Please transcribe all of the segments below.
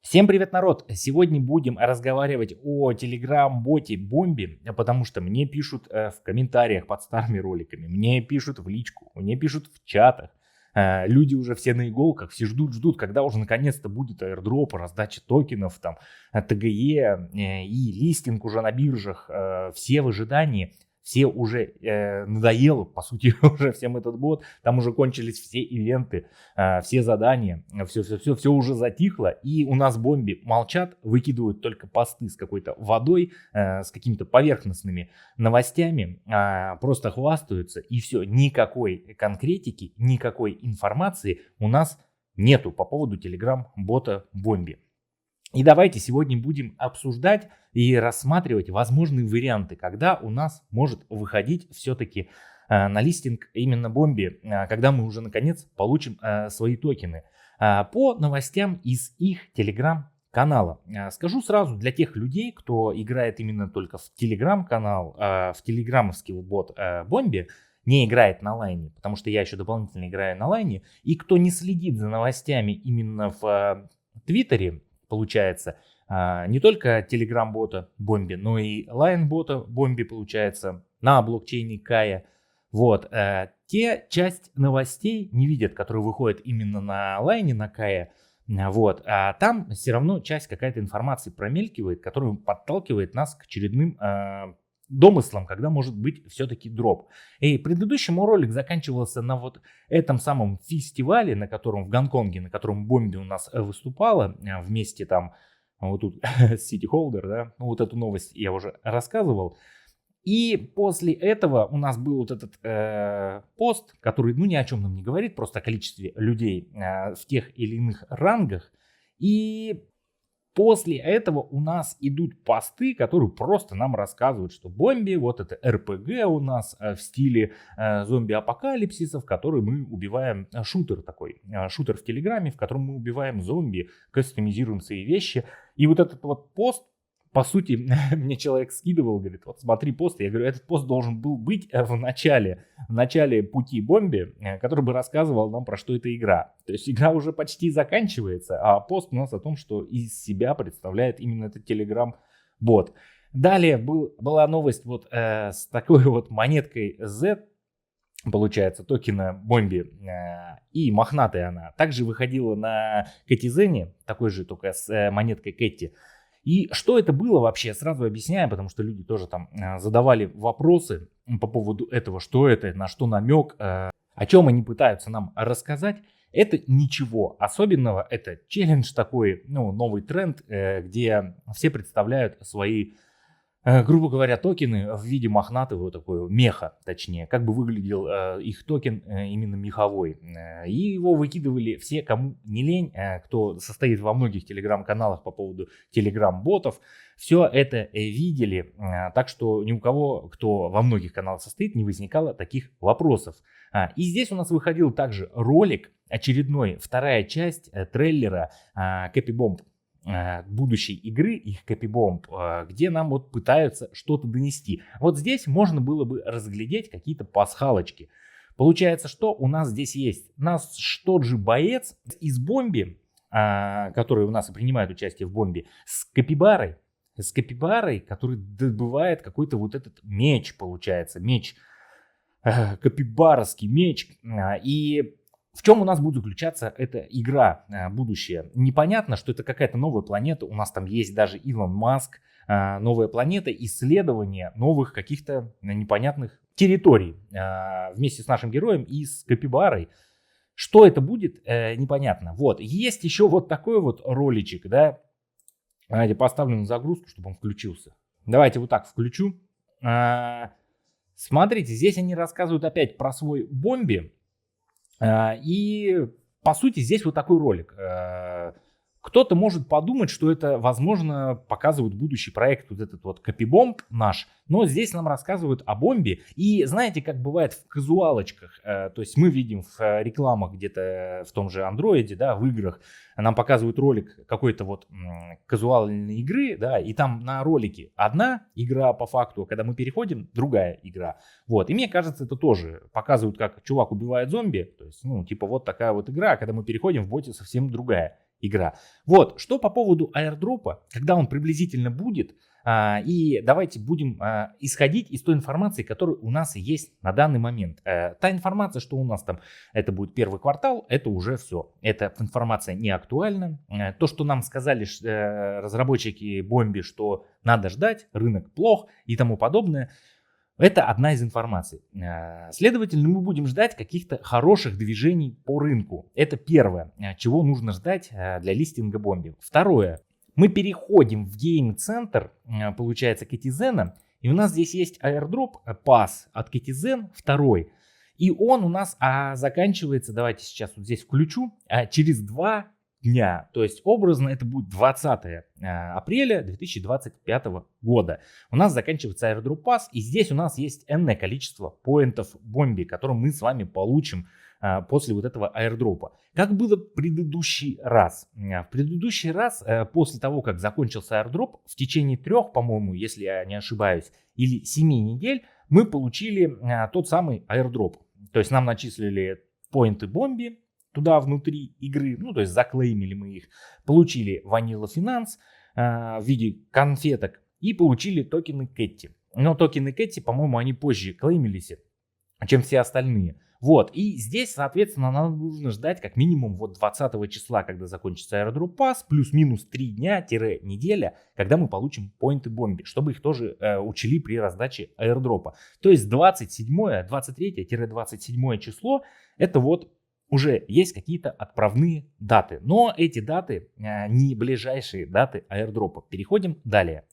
Всем привет, народ! Сегодня будем разговаривать о телеграм-боте Бомби, потому что мне пишут в комментариях под старыми роликами, мне пишут в личку, мне пишут в чатах. Люди уже все на иголках, все ждут, когда уже наконец-то будет аирдроп, раздача токенов, там, ТГЕ и листинг уже на биржах. Все в ожидании. Все уже надоело, по сути, уже всем этот бот. Там уже кончились все ивенты, все задания, все уже затихло. И у нас Бомби молчат, выкидывают только посты с какой-то водой, с какими-то поверхностными новостями, просто хвастаются. И все, никакой конкретики, никакой информации у нас нету по поводу телеграм-бота Бомби. И давайте сегодня будем обсуждать и рассматривать возможные варианты, когда у нас может выходить все-таки на листинг именно Бомби, когда мы уже наконец получим свои токены. По новостям из их телеграм-канала. Скажу сразу для тех людей, кто играет именно только в телеграм-канал, в телеграммовский бот Бомби, не играет на лайне, потому что я еще дополнительно играю на лайне, и кто не следит за новостями именно в Твиттере, получается, не только телеграм-бота Бомби, но и лайн-бота Бомби, получается, на блокчейне Кая. Вот, те часть новостей не видят, которые выходят именно на лайне, на Кая. Вот, а там все равно часть какая-то информации промелькивает, которая подталкивает нас к очередным домыслам, когда может быть все-таки дроп. И предыдущий мой ролик заканчивался на вот этом самом фестивале, на котором в Гонконге, на котором Бомби у нас выступала, вместе там, вот тут City Holder, да, вот эту новость я уже рассказывал. И после этого у нас был вот этот пост, который, ну, ни о чем нам не говорит, просто о количестве людей в тех или иных рангах. И после этого у нас идут посты, которые просто нам рассказывают, что Бомби, вот это РПГ у нас в стиле зомби-апокалипсиса, в который мы убиваем, шутер такой, шутер в Телеграме, в котором мы убиваем зомби, кастомизируем свои вещи. И вот этот вот пост, по сути, мне человек скидывал, говорит, вот смотри пост. Я говорю, этот пост должен был быть в начале пути Бомби, который бы рассказывал нам, про что эта игра. То есть игра уже почти заканчивается, а пост у нас о том, что из себя представляет именно этот телеграм-бот. Далее была новость вот с такой вот монеткой Z, получается, токена Бомби, и мохнатая она. Также выходила на Кэтизене, такой же, только с монеткой Кэти. И что это было вообще, я сразу объясняю, потому что люди тоже там задавали вопросы по поводу этого, что это, на что намек, о чем они пытаются нам рассказать. Это ничего особенного, это челлендж такой, ну, новый тренд, где все представляют свои, грубо говоря, токены в виде мохнатого такого меха, точнее, как бы выглядел их токен именно меховой. И его выкидывали все, кому не лень, кто состоит во многих телеграм-каналах по поводу телеграм-ботов. Все это видели, так что ни у кого, кто во многих каналах состоит, не возникало таких вопросов. И здесь у нас выходил также ролик, очередной, вторая часть трейлера Copy Bomb будущей игры, их Copy Bomb, где нам вот пытаются что-то донести. Вот здесь можно было бы разглядеть какие-то пасхалочки. Получается, что у нас здесь есть? У нас тот же боец из Бомби, который у нас и принимает участие в Бомби, с капибарой, который добывает какой-то вот этот меч, получается, меч, капибаровский меч. И в чем у нас будет заключаться эта игра будущее? Непонятно, что это какая-то новая планета. У нас там есть даже Илон Маск, новая планета, исследование новых каких-то непонятных территорий вместе с нашим героем и с капибарой. Что это будет, непонятно. Вот, есть еще вот такой вот роличек, да. Давайте поставлю на загрузку, чтобы он включился. Давайте вот так включу. Смотрите, здесь они рассказывают опять про свой Бомби. И по сути здесь вот такой ролик. Кто-то может подумать, что это, возможно, показывают будущий проект, вот этот вот Copy Bomb наш, но здесь нам рассказывают о Бомбе. И знаете, как бывает в казуалочках, то есть мы видим в рекламах где-то в том же андроиде, да, в играх, нам показывают ролик какой-то вот казуальной игры, да, и там на ролике одна игра по факту, а когда мы переходим, другая игра. Вот, и мне кажется, это тоже показывают, как чувак убивает зомби, то есть, ну, типа вот такая вот игра, а когда мы переходим, в боте совсем другая игра. Вот, что по поводу аирдропа, когда он приблизительно будет, и давайте будем исходить из той информации, которая у нас есть на данный момент. Та информация, что у нас там, это будет первый квартал, это уже все. Эта информация не актуальна. То, что нам сказали разработчики Бомби, что надо ждать, рынок плох и тому подобное, это одна из информаций. Следовательно, мы будем ждать каких-то хороших движений по рынку. Это первое, чего нужно ждать для листинга Бомби. Второе. Мы переходим в гейм-центр, получается, Kitizen, и у нас здесь есть airdrop пас от Kitizen 2, и он у нас заканчивается, давайте сейчас вот здесь включу, через 2 дня, то есть образно это будет 20 апреля 2025 года. У нас заканчивается airdrop пас, и здесь у нас есть энное количество поинтов Бомби, которые мы с вами получим после вот этого airdropа. Как было в предыдущий раз? В предыдущий раз, после того, как закончился airdrop, в течение 3, по-моему, если я не ошибаюсь, или 7 недель, мы получили тот самый airdrop. То есть нам начислили поинты Бомби туда внутри игры, ну то есть заклеймили мы их, получили Vanilla Finance в виде конфеток и получили токены Кетти. Но токены Кетти, по-моему, они позже клеймились, чем все остальные. Вот, и здесь, соответственно, нам нужно ждать как минимум вот 20 числа, когда закончится airdrop пас, плюс-минус 3 дня-неделя, когда мы получим поинты Бомби, чтобы их тоже учли при раздаче airdropа. То есть 23-27 число, это вот уже есть какие-то отправные даты. Но эти даты не ближайшие даты airdropа. Переходим далее.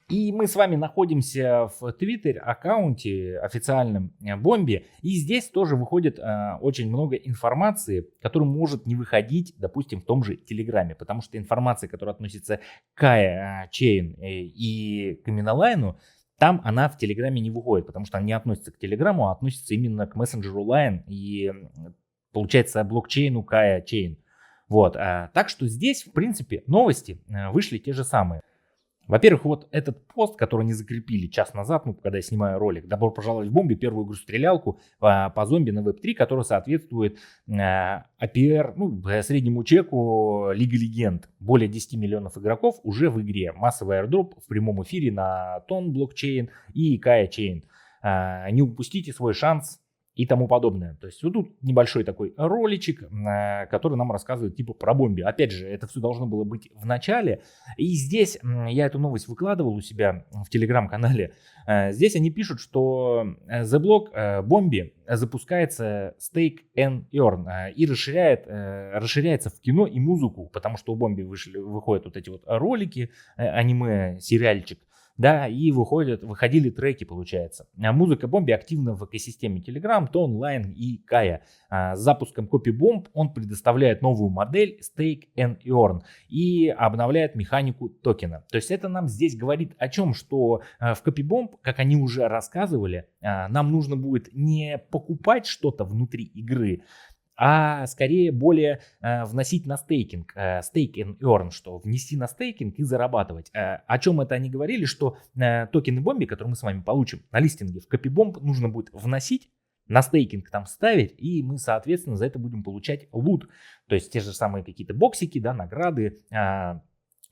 И мы с вами находимся в Twitter аккаунте официальном Бомби. И здесь тоже выходит очень много информации, которая может не выходить, допустим, в том же Телеграме. Потому что информация, которая относится к Kaya Chain и к Минолайну, там она в Телеграме не выходит. Потому что она не относится к Телеграму, а относится именно к мессенджеру Line и, получается, блокчейну Kaya Chain. Вот. Так что здесь, в принципе, новости вышли те же самые. Во-первых, вот этот пост, который они закрепили час назад, ну, когда я снимаю ролик, добро пожаловать в Бомби, первую игру-стрелялку по зомби на Web3, которая соответствует APR, ну, среднему чеку Лига Легенд. Более 10 миллионов игроков уже в игре. Массовый airdrop в прямом эфире на Ton блокчейн и Kaya Chain. Не упустите свой шанс и тому подобное. То есть вот тут небольшой такой роличек, который нам рассказывает типа про Бомби. Опять же, это все должно было быть в начале. И здесь я эту новость выкладывал у себя в телеграм-канале. Здесь они пишут, что The Block Бомби запускается Stake and Earn и расширяется в кино и музыку, потому что у Бомби выходят вот эти вот ролики, аниме, сериальчик. Да, и выходили треки, получается. Музыка Бомби активна в экосистеме Telegram, Ton, Line и Kaya. С запуском CopyBomb он предоставляет новую модель Stake and Earn и обновляет механику токена. То есть это нам здесь говорит о чем, что в CopyBomb, как они уже рассказывали, нам нужно будет не покупать что-то внутри игры, а скорее более вносить на стейкинг, stake and earn, что внести на стейкинг и зарабатывать. О чем это они говорили, что токены Бомби, которые мы с вами получим на листинге в CopyBomb, нужно будет вносить, на стейкинг там ставить, и мы, соответственно, за это будем получать лут. То есть те же самые какие-то боксики, да, награды,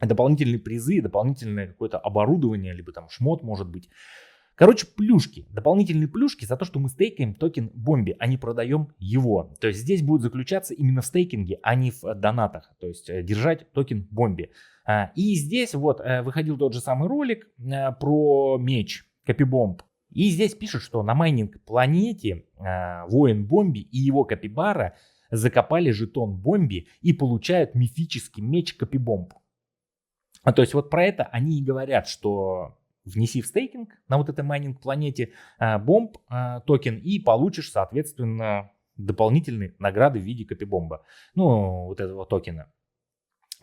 дополнительные призы, дополнительное какое-то оборудование, либо там шмот может быть. Короче, плюшки, дополнительные плюшки за то, что мы стейкаем токен Бомби, а не продаем его. То есть здесь будет заключаться именно в стейкинге, а не в донатах. То есть держать токен Бомби. И здесь вот выходил тот же самый ролик про меч CopyBomb. И здесь пишут, что на майнинг-планете воин Бомби и его капибара закопали жетон Бомби и получают мифический меч CopyBomb. То есть вот про это они и говорят, что внеси в стейкинг на вот этой майнинг-планете бомб токен и получишь, соответственно, дополнительные награды в виде CopyBomb. Ну, вот этого токена.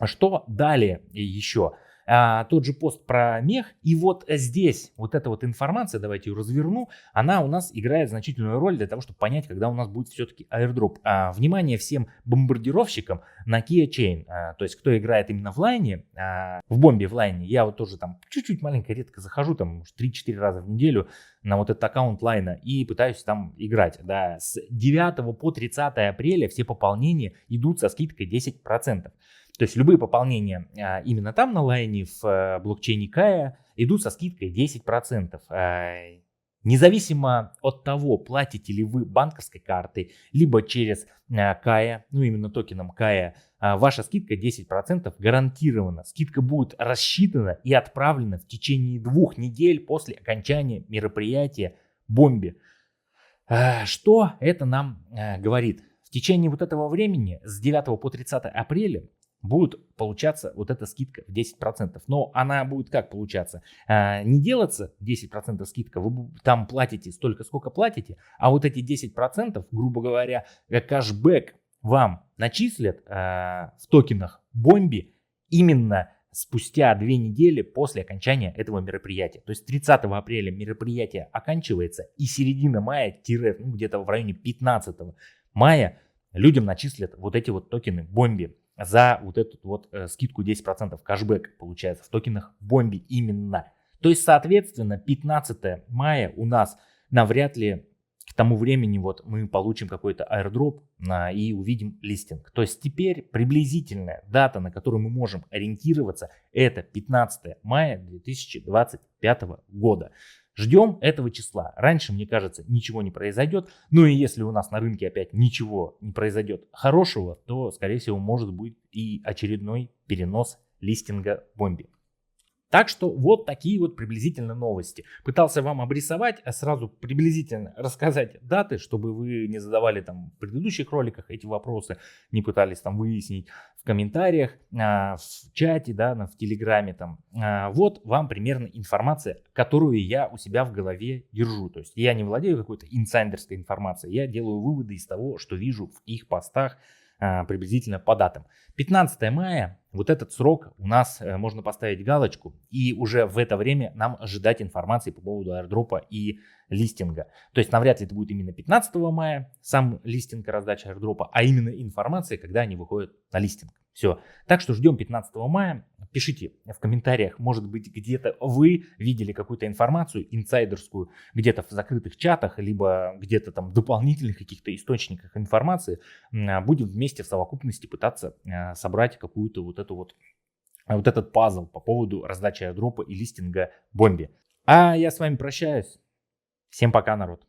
Что далее еще? Тот же пост про мех. И вот здесь вот эта вот информация, давайте ее разверну, она у нас играет значительную роль для того, чтобы понять, когда у нас будет все-таки airdrop. Внимание всем бомбардировщикам на Kaya Chain. То есть, кто играет именно в лайне, в Бомбе в лайне, я вот тоже там чуть-чуть маленько редко захожу, там 3-4 раза в неделю на вот этот аккаунт лайна и пытаюсь там играть. Да. С 9 по 30 апреля все пополнения идут со скидкой 10%. То есть любые пополнения именно там на лайне в блокчейне Kaya идут со скидкой 10%. Независимо от того, платите ли вы банковской картой, либо через Kaya, ну именно токеном Kaya, ваша скидка 10% гарантирована. Скидка будет рассчитана и отправлена в течение 2 недель после окончания мероприятия Бомби. Что это нам говорит? В течение вот этого времени с 9 по 30 апреля будет получаться вот эта скидка в 10%. Но она будет как получаться? Не делаться 10% скидка, вы там платите столько, сколько платите, а вот эти 10%, грубо говоря, кэшбэк вам начислят в токенах Бомби именно спустя 2 недели после окончания этого мероприятия. То есть 30 апреля мероприятие оканчивается, и середина мая, где-то в районе 15 мая людям начислят вот эти вот токены Бомби за вот эту вот скидку 10% кэшбэк получается в токенах Бомби именно. То есть, соответственно, 15 мая у нас навряд ли к тому времени вот мы получим какой-то airdrop и увидим листинг. То есть теперь приблизительная дата, на которую мы можем ориентироваться, это 15 мая 2025 года. Ждем этого числа. Раньше, мне кажется, ничего не произойдет. Ну и если у нас на рынке опять ничего не произойдет хорошего, то, скорее всего, может быть и очередной перенос листинга Бомби. Так что вот такие вот приблизительно новости. Пытался вам обрисовать, а сразу приблизительно рассказать даты, чтобы вы не задавали там в предыдущих роликах эти вопросы, не пытались там выяснить в комментариях, в чате, да, в Телеграме там. Вот вам примерно информация, которую я у себя в голове держу. То есть я не владею какой-то инсайдерской информацией, я делаю выводы из того, что вижу в их постах приблизительно по датам. 15 мая, вот этот срок у нас можно поставить галочку, и уже в это время нам ожидать информации по поводу airdropа и листинга. То есть навряд ли это будет именно 15 мая, сам листинг и раздача airdropа, а именно информация, когда они выходят на листинг. Все. Так что ждем 15 мая. Пишите в комментариях, может быть, где-то вы видели какую-то информацию инсайдерскую, где-то в закрытых чатах, либо где-то там в дополнительных каких-то источниках информации. Будем вместе в совокупности пытаться собрать какую-то вот этот пазл по поводу раздачи airdропа и листинга Бомби. А я с вами прощаюсь. Всем пока, народ.